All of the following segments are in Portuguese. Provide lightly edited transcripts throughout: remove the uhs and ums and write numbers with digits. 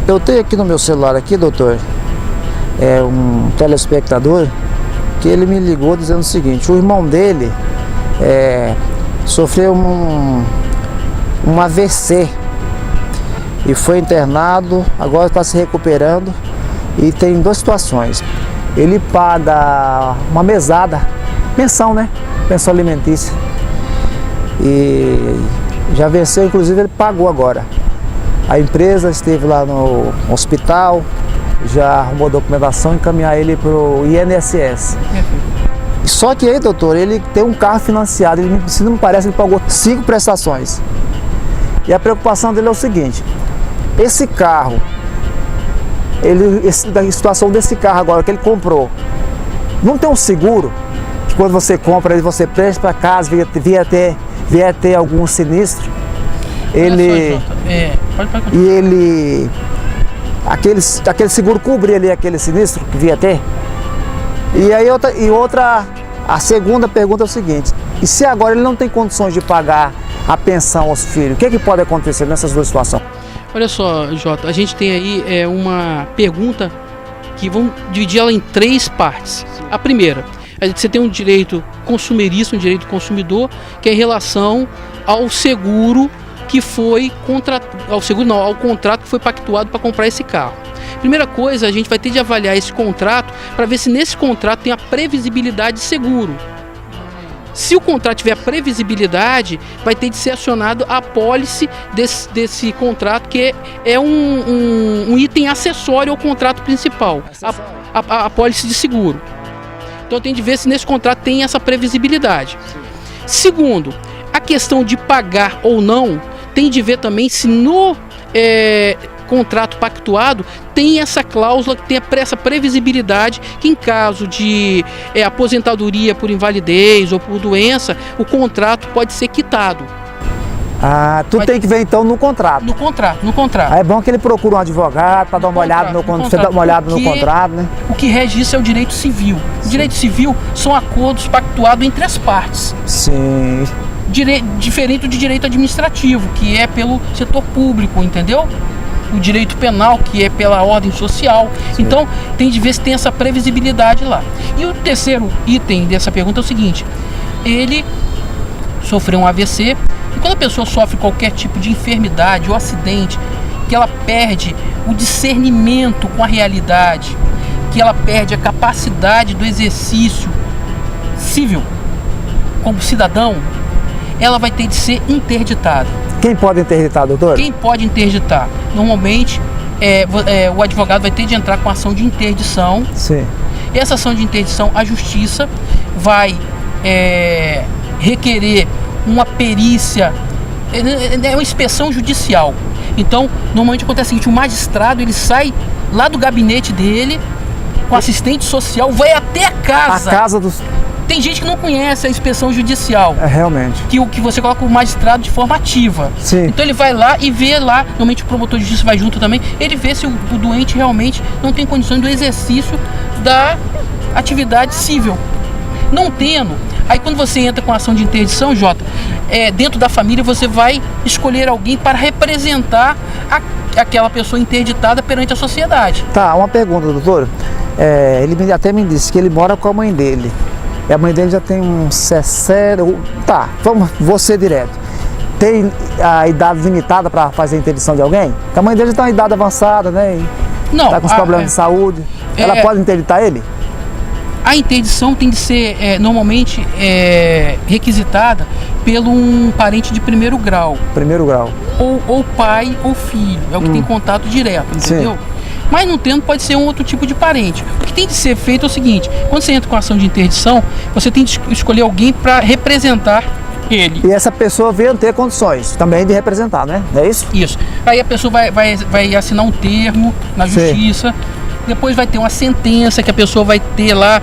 Eu tenho aqui no meu celular aqui, doutor, um telespectador que ele me ligou dizendo o seguinte: o irmão dele sofreu um AVC e foi internado, agora está se recuperando e tem duas situações. Ele paga uma mesada, pensão, né? Pensão alimentícia. E já venceu, inclusive ele pagou agora. A empresa esteve lá no hospital, já arrumou documentação e encaminhar ele para o INSS. Só que aí, doutor, ele tem um carro financiado, se não me parece, ele pagou 5 prestações. E a preocupação dele é o seguinte: esse carro, a situação desse carro agora que ele comprou, não tem um seguro, que quando você compra, você presta para casa, vier ter algum sinistro, aquele seguro cobrir ali aquele sinistro que via ter. E aí a segunda pergunta é o seguinte: e se agora ele não tem condições de pagar a pensão aos filhos, o que pode acontecer nessas duas situações? Olha só, Jota, a gente tem aí uma pergunta que vamos dividir ela em 3 partes. A primeira, você tem um direito consumerista, um direito consumidor, que é em relação ao seguro que foi ao contrato que foi pactuado para comprar esse carro. Primeira coisa, a gente vai ter de avaliar esse contrato para ver se nesse contrato tem a previsibilidade de seguro. Se o contrato tiver previsibilidade, vai ter de ser acionado a apólice desse contrato, que é um item acessório ao contrato principal, a apólice de seguro. Então tem de ver se nesse contrato tem essa previsibilidade. Segundo, a questão de pagar ou não, tem de ver também se no contrato pactuado tem essa cláusula que tem essa previsibilidade, que em caso de aposentadoria por invalidez ou por doença, o contrato pode ser quitado. Tem que ver então no contrato. No contrato. Aí é bom que ele procura um advogado para dar uma olhada no contrato, né? O que rege isso é o direito civil. O direito civil são acordos pactuados entre as partes. Sim. Diferente do direito administrativo, que é pelo setor público, entendeu? O direito penal, que é pela ordem social. Sim. Então, tem de ver se tem essa previsibilidade lá. E o terceiro item dessa pergunta é o seguinte: ele sofreu um AVC, e quando a pessoa sofre qualquer tipo de enfermidade ou acidente, que ela perde o discernimento com a realidade, que ela perde a capacidade do exercício civil como cidadão, ela vai ter de ser interditada. Quem pode interditar, doutor? Quem pode interditar? Normalmente, o advogado vai ter de entrar com ação de interdição. Sim. Essa ação de interdição, a justiça vai requerer uma perícia, uma inspeção judicial. Então, normalmente acontece o seguinte: o magistrado ele sai lá do gabinete dele, com assistente social, vai até a casa. A casa dos... Tem gente que não conhece a inspeção judicial. Realmente. Que você coloca o magistrado de forma ativa. Sim. Então ele vai lá e vê lá, normalmente o promotor de justiça vai junto também, ele vê se o doente realmente não tem condições do exercício da atividade civil. Não tendo, aí quando você entra com a ação de interdição, Jota, dentro da família você vai escolher alguém para representar aquela pessoa interditada perante a sociedade. Tá, uma pergunta, doutor. Ele até me disse que ele mora com a mãe dele. E a mãe dele já tem uns 60... Tá, vou ser direto. Tem a idade limitada para fazer a interdição de alguém? Porque a mãe dele já está em idade avançada, né? Não. Está com os problemas de saúde. Ela pode interditar ele? A interdição tem de ser, normalmente, requisitada pelo um parente de primeiro grau. Primeiro grau. Ou pai ou filho. É o que tem contato direto, entendeu? Sim. Mas não tendo, pode ser um outro tipo de parente. O que tem de ser feito é o seguinte: quando você entra com a ação de interdição, você tem de escolher alguém para representar ele. E essa pessoa venha ter condições também de representar, né? É isso? Isso. Aí a pessoa vai assinar um termo na justiça. Sim. Depois vai ter uma sentença que a pessoa vai ter lá,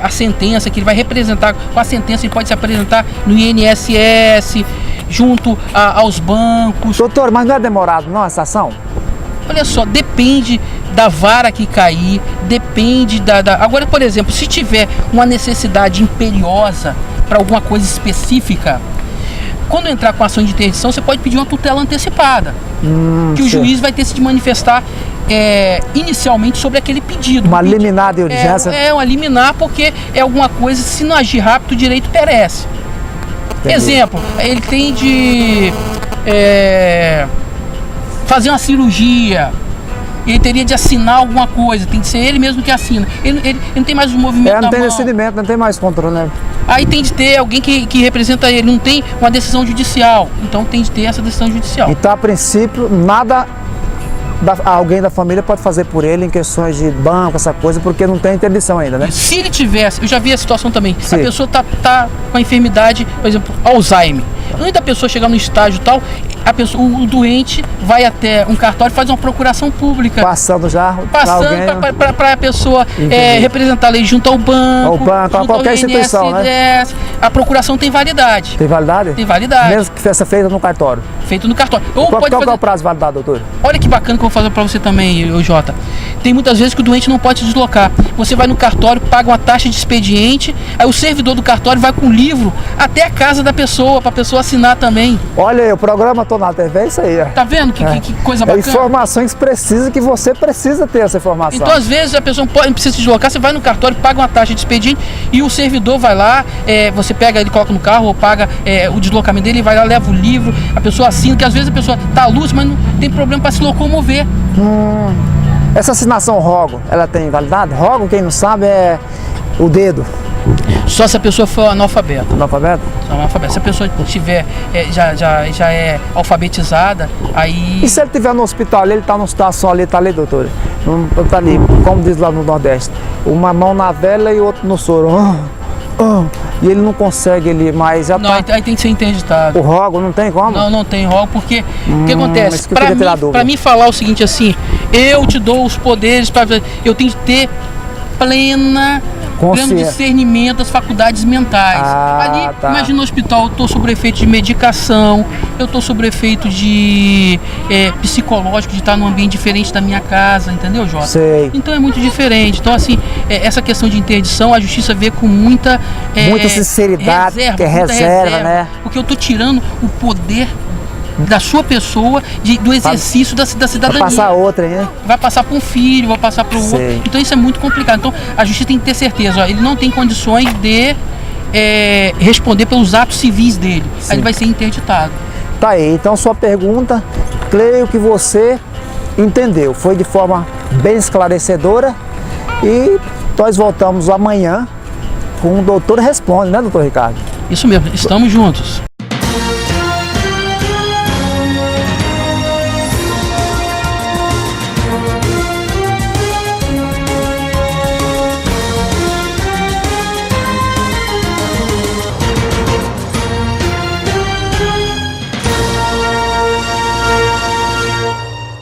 a sentença que ele vai representar. Com a sentença ele pode se apresentar no INSS, junto aos bancos. Doutor, mas não é demorado não essa ação? Olha só, depende da vara que cair, depende Agora, por exemplo, se tiver uma necessidade imperiosa para alguma coisa específica, quando entrar com ação de interdição, você pode pedir uma tutela antecipada, que o juiz vai ter de manifestar inicialmente sobre aquele pedido. Uma liminar de urgência? Uma liminar, porque é alguma coisa, se não agir rápido, o direito perece. Entendi. Exemplo, ele tem de fazer uma cirurgia, ele teria de assinar alguma coisa, tem de ser ele mesmo que assina. Ele não tem mais o movimento da não tem mão. discernimento, não tem mais controle, né? Aí tem de ter alguém que representa ele, não tem uma decisão judicial, então tem de ter essa decisão judicial. Então, a princípio, nada alguém da família pode fazer por ele em questões de banco, essa coisa, porque não tem interdição ainda, né? Se ele tivesse, eu já vi a situação também, Sim. a pessoa tá com a enfermidade, por exemplo, Alzheimer. Antes da pessoa chegar no estágio tal, o doente vai até um cartório e faz uma procuração pública. Passando para a pessoa representar a lei junto ao banco, junto qualquer ao instituição, né? A procuração tem validade. Tem validade? Tem validade. Mesmo que seja feita no cartório? Feito no cartório. Ou Qual pode fazer... é o prazo de validade, doutor? Olha que bacana que eu vou fazer para você também, Jota. Tem muitas vezes que o doente não pode se deslocar. Você vai no cartório, paga uma taxa de expediente, aí o servidor do cartório vai com o livro até a casa da pessoa, para a pessoa assinar também. Olha aí, o programa Tô na TV é isso aí. Tá vendo que coisa bacana? Informações que você precisa ter essa informação. Então, às vezes, a pessoa não precisa se deslocar, você vai no cartório, paga uma taxa de expediente e o servidor vai lá, você pega ele, coloca no carro ou paga o deslocamento dele, vai lá, leva o livro, a pessoa assina, que às vezes a pessoa tá à luz, mas não tem problema para se locomover. Essa assinação ROGO, ela tem validade? ROGO, quem não sabe, é o dedo. Só se a pessoa for analfabeta. Analfabeto? Se a pessoa tiver, já é alfabetizada, aí... E se ele estiver no hospital, ele está numa situação ali, tá ali, doutor? Tá ali, como diz lá no Nordeste, uma mão na vela e outra no soro. E ele não consegue ali mais. Não, aí tem que ser interditado. O ROGO não tem como? Não tem ROGO, porque o que acontece? Para mim falar o seguinte assim, eu te dou os poderes, eu tenho que ter pleno discernimento das faculdades mentais. Ali, imagina no hospital, eu estou sob efeito de medicação, eu estou sob efeito de psicológico, de estar num ambiente diferente da minha casa, entendeu, Jota? Sei. Então é muito diferente. Então, assim, essa questão de interdição, a justiça vê com muita sinceridade, reserva, né? Porque eu estou tirando o poder da sua pessoa, do exercício da cidadania. Vai passar outra, né? Vai passar para um filho, vai passar para o outro. Então isso é muito complicado. Então a justiça tem que ter certeza, ele não tem condições de responder pelos atos civis dele. Aí ele vai ser interditado. Tá aí, então sua pergunta, creio que você entendeu. Foi de forma bem esclarecedora e nós voltamos amanhã com o Doutor Responde, né, doutor Ricardo? Isso mesmo, estamos juntos.